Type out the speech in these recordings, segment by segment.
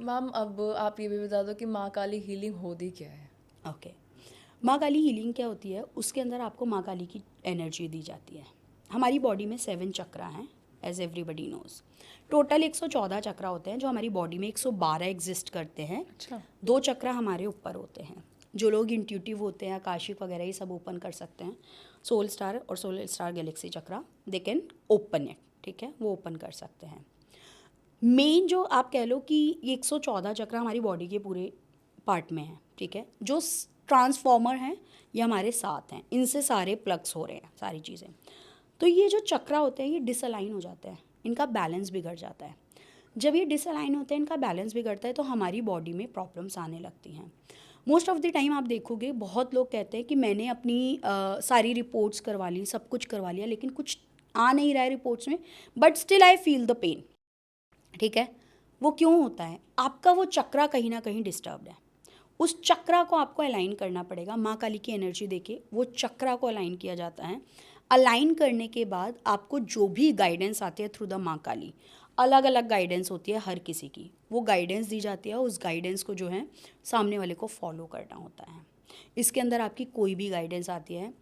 Ma'am अब आप ये भी बता दो कि माँ काली हीलिंग होती क्या है? ओके, माँ काली हीलिंग क्या होती है? उसके अंदर आपको माँ काली की एनर्जी दी जाती है। हमारी बॉडी में 7 चक्रा हैं, एज एवरीबडी नोज। टोटल 114 चक्रा होते हैं जो हमारी बॉडी में 112 एग्जिस्ट करते हैं। अच्छा। 2 चक्रा हमारे ऊपर होते हैं। जो लोग इंट्यूटिव होते हैं, आकाशिक वगैरह, ये सब ओपन कर सकते हैं। सोल स्टार और soul star galaxy chakra, they can open it, ठीक है, वो ओपन कर सकते हैं। मेन जो आप कह लो कि ये 114 चक्र हमारी बॉडी के पूरे पार्ट में है, ठीक है। जो ट्रांसफॉर्मर हैं ये हमारे साथ हैं, इनसे सारे प्लग्स हो रहे हैं सारी चीज़ें। तो ये जो चक्र होते हैं ये डिसअलाइन हो जाते हैं, इनका बैलेंस बिगड़ जाता है। जब ये डिसअलाइन होते हैं, इनका बैलेंस बिगड़ता है, तो हमारी बॉडी में प्रॉब्लम्स आने लगती हैं। मोस्ट ऑफ द टाइम आप देखोगे बहुत लोग कहते हैं कि मैंने अपनी सारी रिपोर्ट्स करवा ली, सब कुछ करवा लिया, लेकिन कुछ आ नहीं रहा है रिपोर्ट्स में, but still I feel the pain, ठीक है। वो क्यों होता है? आपका वो चक्रा कहीं ना कहीं डिस्टर्ब्ड है। उस चक्रा को आपको अलाइन करना पड़ेगा। माँ काली की एनर्जी देके वो चक्रा को अलाइन किया जाता है। अलाइन करने के बाद आपको जो भी गाइडेंस आती है थ्रू द माँ काली, अलग अलग गाइडेंस होती है हर किसी की, वो गाइडेंस दी जाती है। उस गाइडेंस को जो है सामने वाले को फॉलो करना होता है। इसके अंदर आपकी कोई भी गाइडेंस आती है,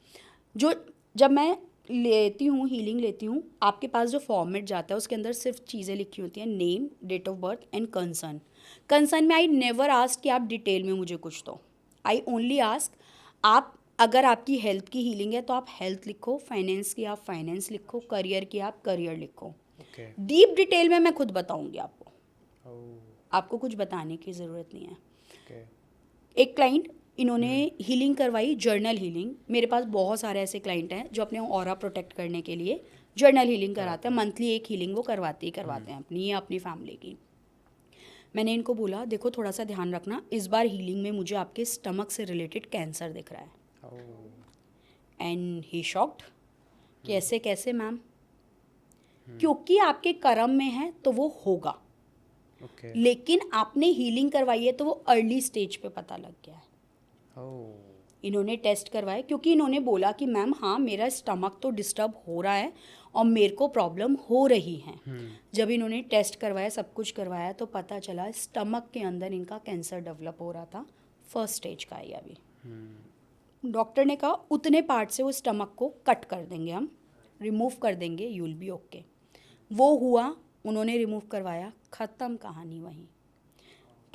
जो जब मैं लेती हूँ, हीलिंग लेती हूँ, आपके पास जो फॉर्मेट जाता है उसके अंदर सिर्फ चीज़ें लिखी होती हैं, name, date of birth and concern. Concern में आई नेवर आस्क कि आप डिटेल में मुझे कुछ दो। आई ओनली आस्क, आप अगर आपकी हेल्थ की हीलिंग है तो आप हेल्थ लिखो, फाइनेंस की आप फाइनेंस लिखो, करियर की आप करियर लिखो। ओके। डीप डिटेल में मैं खुद बताऊंगी आपको, ओह। आपको कुछ बताने की ज़रूरत नहीं है। ओके। एक क्लाइंट, इन्होंने हीलिंग करवाई, जर्नल हीलिंग। मेरे पास बहुत सारे ऐसे क्लाइंट हैं जो अपने ऑरा प्रोटेक्ट करने के लिए जर्नल हीलिंग कराते हैं। मंथली एक हीलिंग वो करवाते ही करवाते हैं, अपनी या अपनी फैमिली की। मैंने इनको बोला देखो थोड़ा सा ध्यान रखना, इस बार हीलिंग में मुझे आपके स्टमक से रिलेटेड कैंसर दिख रहा है। ओह। एंड ही शॉक्ड कि ऐसे कैसे मैम? क्योंकि आपके कर्म में है तो वो होगा, ओके। लेकिन आपने हीलिंग करवाई है तो वो अर्ली स्टेज पे पता लग गया है। ओह। इन्होंने टेस्ट करवाए क्योंकि इन्होंने बोला कि मैम हाँ मेरा स्टमक तो डिस्टर्ब हो रहा है और मेरे को प्रॉब्लम हो रही है। जब इन्होंने टेस्ट करवाया, सब कुछ करवाया, तो पता चला स्टमक के अंदर इनका कैंसर डेवलप हो रहा था। फर्स्ट स्टेज का है अभी। डॉक्टर ने कहा उतने पार्ट से वो स्टमक को कट कर देंगे, हम रिमूव कर देंगे, यू विल बी ओके। वो हुआ, उन्होंने रिमूव करवाया, ख़त्म कहानी वहीं।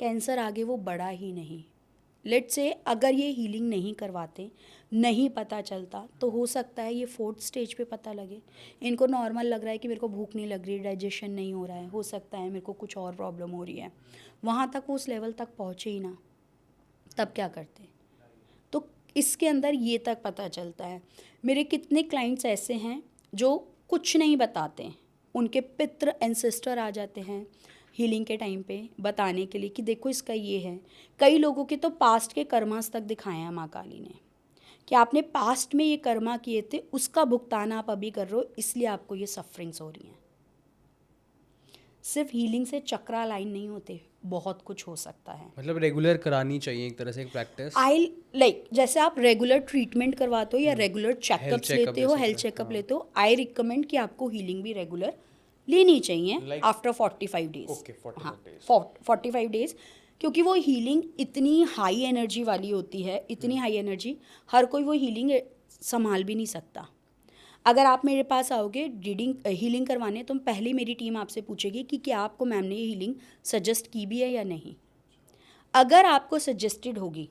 कैंसर आगे वो बढ़ा ही नहीं। लेट से अगर ये हीलिंग नहीं करवाते, नहीं पता चलता, तो हो सकता है ये 4th स्टेज पे पता लगे। इनको नॉर्मल लग रहा है कि मेरे को भूख नहीं लग रही, डाइजेशन नहीं हो रहा है, हो सकता है मेरे को कुछ और प्रॉब्लम हो रही है, वहाँ तक वो उस लेवल तक पहुँचे ही ना, तब क्या करते? तो इसके अंदर ये तक पता चलता है। मेरे कितने क्लाइंट्स ऐसे हैं जो कुछ नहीं बताते, उनके पितृ एंसेस्टर आ जाते हैं हीलिंग के टाइम पे बताने के लिए कि देखो इसका ये है। कई लोगों के तो पास्ट के कर्मास तक दिखाए हैं माँ काली ने, कि आपने पास्ट में ये कर्मा किए थे, उसका भुगतान आप अभी कर रहे हो, इसलिए आपको ये सफरिंग्स हो रही हैं। सिर्फ हीलिंग से चक्रा लाइन नहीं होते, बहुत कुछ हो सकता है। मतलब रेगुलर करानी चाहिए एक तरह से एक प्रैक्टिस। आई लाइक जैसे आप रेगुलर ट्रीटमेंट करवाते हो या रेगुलर हेल्थ चेकअप्स चेकअप लेते हो, जैसे हेल्थ होता चेकअप है। लेते हो, आई रिकमेंड कि आपको हीलिंग भी रेगुलर लेनी चाहिए Like- आफ्टर 45 डेज। ओके, 45 हाँ, days। 45 डेज, क्योंकि वो हीलिंग इतनी हाई एनर्जी वाली होती है, इतनी हाई एनर्जी, हर कोई वो हीलिंग संभाल भी नहीं सकता। अगर आप मेरे पास आओगे हीलिंग करवाने, तो पहले मेरी टीम आपसे पूछेगी कि क्या आपको मैम ने ये हीलिंग सजेस्ट की भी है या नहीं। अगर आपको सजेस्टेड होगी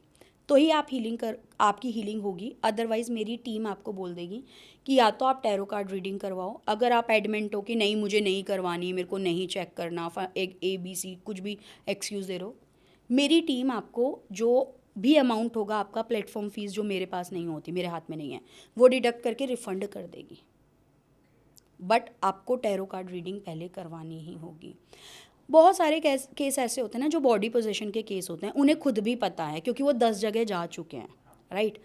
तो ही आपकी हीलिंग होगी, अदरवाइज़ मेरी टीम आपको बोल देगी कि या तो आप टैरो कार्ड रीडिंग करवाओ। अगर आप एडमेंट हो कि नहीं मुझे नहीं करवानी, मेरे को नहीं चेक करना, एक ABC कुछ भी एक्सक्यूज़ दे रहो, मेरी टीम आपको जो भी अमाउंट होगा, आपका प्लेटफॉर्म फीस जो मेरे पास नहीं होती, मेरे हाथ में नहीं है, वो डिडक्ट करके रिफ़ंड कर देगी। बट आपको टैरो कार्ड रीडिंग पहले करवानी ही होगी। बहुत सारे केस ऐसे होते हैं ना जो बॉडी पोजीशन के केस होते हैं, उन्हें खुद भी पता है क्योंकि वो 10 जगह जा चुके हैं, राइट।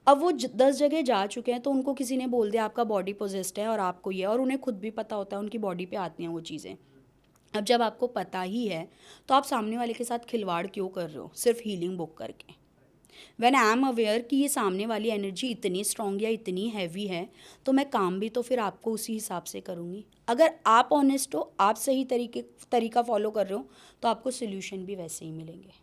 अब वो 10 जगह जा चुके हैं तो उनको किसी ने बोल दिया आपका बॉडी पोजेस्ड है और आपको ये, और उन्हें खुद भी पता होता है, उनकी बॉडी पे आती हैं वो चीज़ें। अब जब आपको पता ही है तो आप सामने वाले के साथ खिलवाड़ क्यों कर रहे हो सिर्फ हीलिंग बुक करके? व्हेन आई एम अवेयर कि ये सामने वाली एनर्जी इतनी स्ट्रॉन्ग या इतनी हैवी है, तो मैं काम भी तो फिर आपको उसी हिसाब से करूँगी। अगर आप ऑनेस्ट हो, आप सही तरीका फॉलो कर रहे हो, तो आपको सोल्यूशन भी वैसे ही मिलेंगे।